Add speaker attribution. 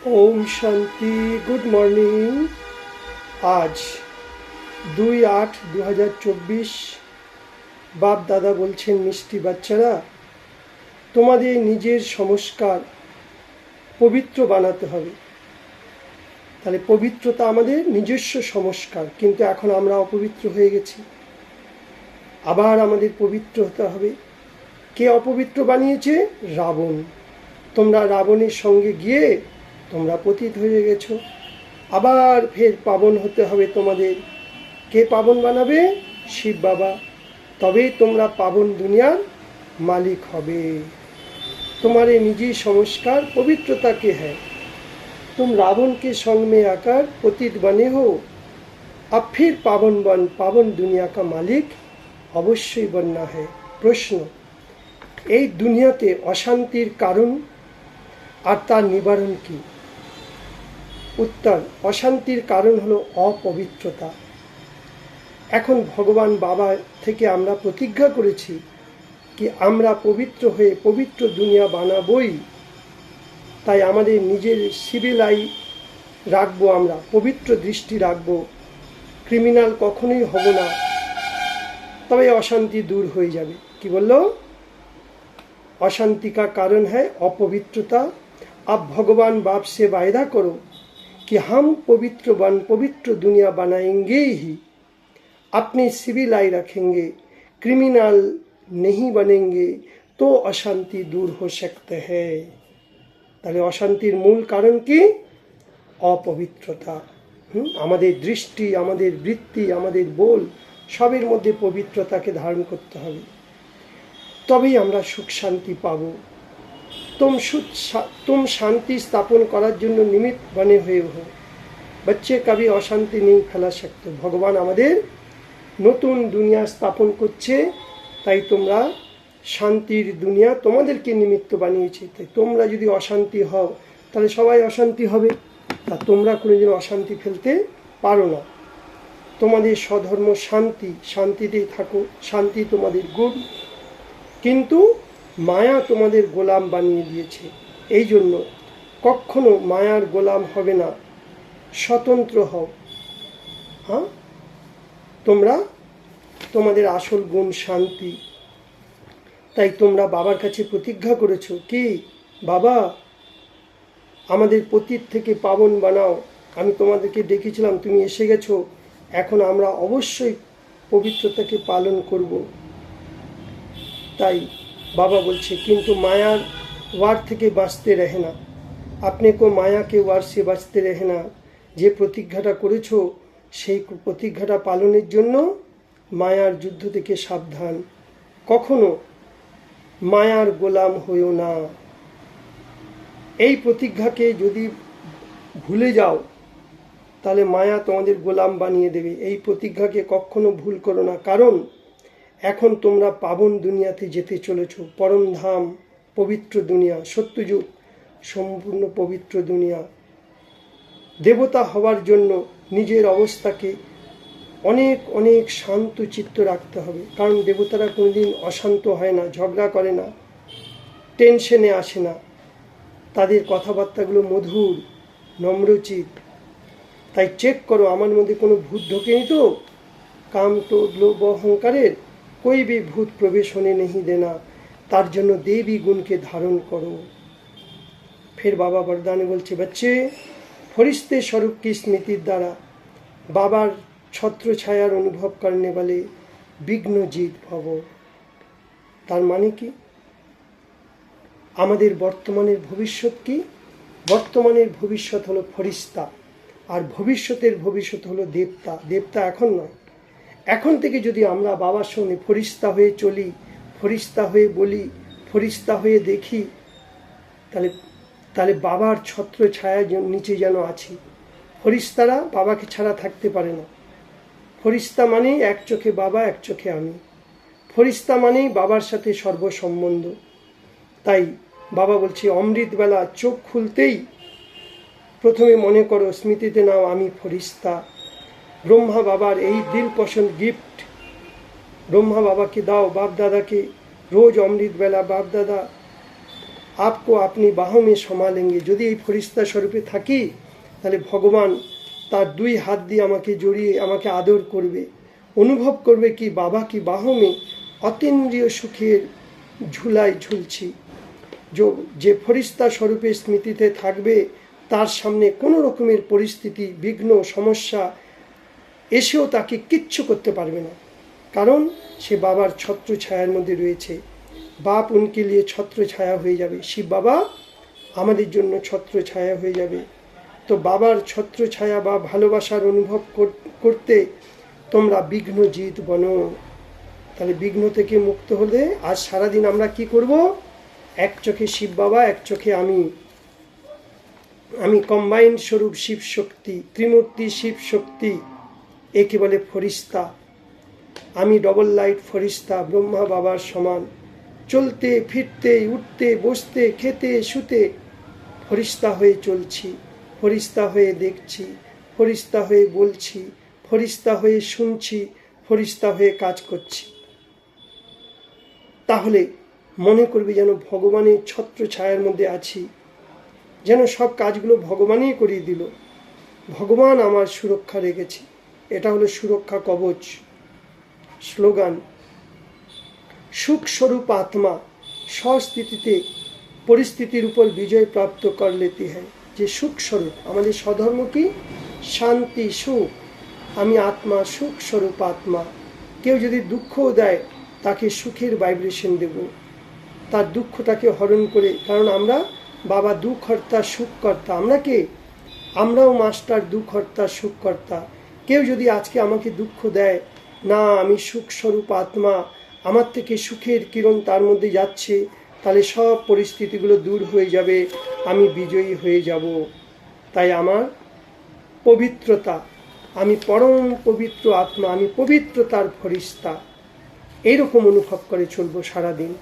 Speaker 1: Om Shanti. Good morning. आज 2-8-2024 बाप दादा बोलছেন মিষ্টি বাচ্চারা, তোমাদের নিজের সংস্কার পবিত্র বানাতে হবে। তাহলে পবিত্রতা আমাদের নিজস্ব সংস্কার, কিন্তু এখন আমরা অপবিত্র হয়ে গেছি। আবার আমাদের পবিত্র হতে হবে। কে অপবিত্র বানিয়েছে? রাবণ। তোমরা রাবণের সঙ্গে গিয়ে তোমরা পতিত হয়ে গেছো। আবার ফের পাবন হতে হবে তোমাদের। কে পাবন বানাবে? শিব বাবা। তবেই তোমরা পাবন দুনিয়ার मालिक হবে। तुम्हारे निजी संस्कार पवित्रता के है। तुम रावण के संग में आकर पतित बने हो, अब फिर पावन दुनिया का मालिक अवश्य बनना है। प्रश्न, এই দুনিয়াতে অশান্তির কারণ আর তার নিবারণ কি? উত্তর, অশান্তির কারণ হলো অপবিত্রতা। এখন ভগবান বাবা থেকে আমরা প্রতিজ্ঞা করেছি কি আমরা পবিত্র হয়ে পবিত্র দুনিয়া বানাবই। তাই আমাদের নিজের সিভিল আই রাখবো, আমরা পবিত্র দৃষ্টি রাখবো, ক্রিমিনাল কখনোই হব না, তবে অশান্তি দূর হয়ে যাবে। কি বললো? अशांति का कारण है अपवित्रता। अब भगवान बाप से वायदा करो कि हम पवित्र दुनिया बनाएंगे ही, अपनी सिविल आई रखेंगे, क्रिमिनल नहीं बनेंगे, तो अशांति दूर हो सकते हैं। তাহলে অশান্তির মূল কারণ কি? অপবিত্রতা। আমাদের দৃষ্টি, আমাদের বৃত্তি, আমাদের বল সবের মধ্যে পবিত্রতাকে ধারণ করতে হবে, তবেই আমরা সুখ শান্তি পাব। तुम शांति स्थापन করার জন্য নিমিত্ত बने हुए हो। बच्चे कभी অশান্তি नहीं फैला सकते। ভগবান আমাদের নতুন দুনিয়া স্থাপন করছে, তাই তোমরা শান্তির দুনিয়া তোমাদেরকে নিমিত্ত বানিয়েছে। তাই তোমরা যদি অশান্তি হও তাহলে সবাই অশান্তি হবে, তা তোমরা কোনোদিন অশান্তি ফেলতে পারো না। তোমাদের স্বধর্ম শান্তি, শান্তিতেই থাকো, শান্তি তোমাদের গুণ। কিন্তু মায়া তোমাদের গোলাম বানিয়ে দিয়েছে, এই জন্য কখনো মায়ার গোলাম হবে না, স্বতন্ত্র হও। হ্যাঁ, তোমরা তোমাদের আসল গুণ শান্তি। তাই তোমরা বাবার কাছে প্রতিজ্ঞা করেছো কি, বাবা আমাদের পতিত থেকে পাবন বানাও। আমি তোমাদেরকে ডেকেছিলাম, তুমি এসে গেছো, এখন আমরা অবশ্যই পবিত্রতাকে পালন করব। তাই বাবা বলছে, কিন্তু মায়ার ওয়ার থেকে বাঁচতে রহে না, আপনি কো মায়াকে ওয়ার সে বাঁচতে রহে না। যে প্রতিজ্ঞাটা করেছো সেই প্রতিজ্ঞাটা পালনের জন্য মায়ার যুদ্ধ থেকে সাবধান, কখনো মায়ার গোলাম হইও না। এই প্রতিজ্ঞাকে যদি ভুলে যাও তাহলে মায়া তোমাদের গোলাম বানিয়ে দেবে। এই প্রতিজ্ঞাকে কখনো ভুল করো না, কারণ এখন তোমরা পাবন দুনিয়াতে যেতে চলেছ, পরম ধাম, পবিত্র দুনিয়া, সত্যযুগ, সম্পূর্ণ পবিত্র দুনিয়া। দেবতা হওয়ার জন্য নিজের অবস্থাকে অনেক অনেক শান্ত চিত্ত রাখতে হবে, কারণ দেবতারা কোনোদিন অশান্ত হয় না, ঝগড়া করে না, টেনশনে আসে না, তাদের কথাবার্তাগুলো মধুর, নম্রচিত। তাই চেক করো আমার মধ্যে কোনো ভূত ঢোকেনি তো। কাম, ক্রোধ, লোভ, অহংকারের कोई भी भूत प्रवेश होने नहीं देना, तार जन्य देवी गुण के धारण करो। फिर बाबा वरदाने बोलছে, बच्चे फरिश्ते स्वरूप की स्मृति द्वारा बाबार छत्र छायार अनुभव करने वाले विघ्न जीत भव। तार माने कि আমাদের বর্তমানের ভবিষ্যৎ কি? বর্তমানের ভবিষ্যৎ হলো ফরিস্তা, আর ভবিষ্যতের ভবিষ্যৎ হলো দেবতা। দেবতা এখন নয়। এখন থেকে যদি আমরা বাবার সঙ্গে ফরিস্তা হয়ে চলি, ফরিস্তা হয়ে বলি, ফরিস্তা হয়ে দেখি, তাহলে বাবার ছত্র ছায়া নিচে যেন আছি। ফরিস্তারা বাবাকে ছাড়া থাকতে পারে না। ফরিস্তা মানেই এক চোখে বাবা, এক চোখে আমি। ফরিস্তা মানেই বাবার সাথে সর্বসম্বন্ধ। তাই বাবা বলছে, অমৃতবেলা চোখ খুলতেই প্রথমে মনে করো, স্মৃতিতে নাও আমি ফরিস্তা। ব্রহ্মা বাবার এই দিল পছন্দ গিফট ব্রহ্মা বাবাকে দাও, বাপ দাদাকে রোজ অমৃত বেলা বাপ দাদা आपको अपनी बाहों में समा लेंगे। যদি এই ফরিস্তা স্বরূপে থাকি তাহলে ভগবান তার দুই হাত দিয়ে আমাকে জড়িয়ে আমাকে আদর করবে, অনুভব করবে কি বাবা কি বাहों में অতীন্দ্রিয় সুখের ঝুলায় ঝুলছি। যে ফরিস্তা স্বরূপে স্মৃতিতে থাকবে তার সামনে কোনো রকমের পরিস্থিতি বিঘ্ন সমস্যা এসেও তাকে কিচ্ছু করতে পারবে না, কারণ সে বাবার ছত্র ছায়ার মধ্যে রয়েছে। বাপ উনকে লিয়ে ছত্র ছায়া হয়ে যাবে, শিব বাবা আমাদের জন্য ছত্র ছায়া হয়ে যাবে। তো বাবার ছত্র ছায়া বা ভালোবাসার অনুভব করতে তোমরা বিঘ্নজিৎ বনো। তাহলে বিঘ্ন থেকে মুক্ত হলে আজ সারাদিন আমরা কি করব? এক চোখে শিব বাবা, এক চোখে আমি কম্বাইন্ড স্বরূপ শিব শক্তি, ত্রিমূর্তি শিব শক্তি, একে বলে ফরিস্তা। আমি ডবল লাইট ফরিস্তা, ব্রহ্মা বাবার সমান। চলতে ফিরতে উঠতে বসতে খেতে শুতে ফরিস্তা হয়ে চলছি, ফরিস্তা হয়ে দেখছি, ফরিস্তা হয়ে বলছি, ফরিস্তা হয়ে শুনছি, ফরিস্তা হয়ে কাজ করছি। তাহলে মনে করবে যেন ভগবানের ছত্র ছায়ার মধ্যে আছি, যেন সব কাজগুলো ভগবানই করিয়ে দিল, ভগবান আমার সুরক্ষা রেখেছে। এটা হলো সুরক্ষা কবচ স্লোগান। সুখ স্বরূপ আত্মা স্বস্থিতিতে পরিস্থিতির উপর বিজয় প্রাপ্ত কর লেতি হ্যায়। যে সুখ স্বরূপ, আমাদের স্বধর্ম কি? শান্তি, সুখ। আমি আত্মা, সুখ স্বরূপ আত্মা। কেউ যদি দুঃখও দেয় তাকে সুখের ভাইব্রেশন দেব, তার দুঃখটাকে হরণ করে। কারণ আমরা বাবা দুঃখকর্তা সুখকর্তা। আমরা কে? আমরাও মাস্টার দুঃখকর্তা সুখকর্তা। কেউ যদি আজকে আমাকে দুঃখ দেয়, না আমি সুখ স্বরূপ আত্মা, আমার থেকে সুখের কিরণ তার মধ্যে যাচ্ছে, তাহলে সব পরিস্থিতিগুলো দূর হয়ে যাবে, আমি বিজয়ী হয়ে যাব। তাই আমার পবিত্রতা, আমি পরম পবিত্র আত্মা, আমি পবিত্রতার ফরিস্তা, এইরকম অনুভব করে চলবো সারাদিন।